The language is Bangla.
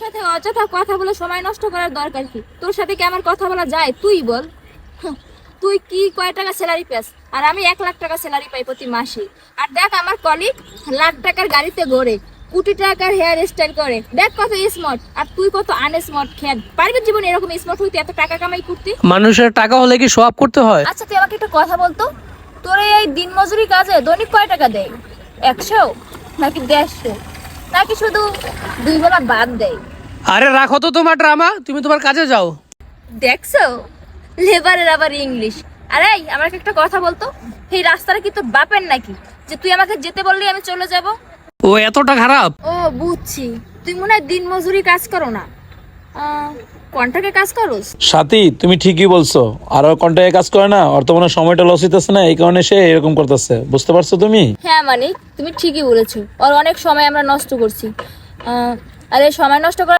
সাথে অযথা কথা বলে সময় নষ্ট করার দরকার কি? তোর সাথে কি আমার কথা বলা যায়? তুই বল। তুই কি কয় টাকা স্যালারি পাস? আর আমি 1 লাখ টাকা স্যালারি পাই প্রতি মাসে। আর দেখ আমার কলিগ লাখ টাকার গাড়িতে ঘোরে, কোটি টাকার হেয়ার স্টাইল করে, দেখ কত স্মার্ট। আর তুই কত আনস্মার্ট। খেয়াল পারবি জীবনে এরকম স্মার্ট হইতে, এত টাকা কামাই করতে? মানুষের টাকা হলে কি শো আপ করতে হয়? আচ্ছা তুই আমাকে একটা কথা বলতো, তোর এই দিনমজুরি কাজে দৈনিক কয় টাকা দেয়? 100 নাকি 150 নাকি শুধু 2 বেলা বাদ দেয়? আরে রাখো তো তোমার ড্রামা, তুমি তোমার কাজে যাও। দেখছো লেবারের আবার ইংলিশ। আরে আমাকে একটা কথা বলতো, এই রাস্তাটা কি তোর বাপের নাকি যে তুই আমাকে যেতে বললি আমি চলে যাব? ও এতটা খারাপ? ও বুঝছি, তুই মনে হয় দিন মজুরি কাজ করো না, কন্ট্রাক্টে কাজ করোস। সাথী তুমি ঠিকই বলছো। আর ও কন্ট্রাক্টে কাজ করে না, ওর তো মনে হয় সময়টা লস হইতেছে না, এই কারণে সে এরকম করতেছে। বুঝতে পারছো তুমি? হ্যাঁ মানে তুমি ঠিকই বলেছো, আর অনেক সময় আমরা নষ্ট করছি। আরে সময় নষ্ট করা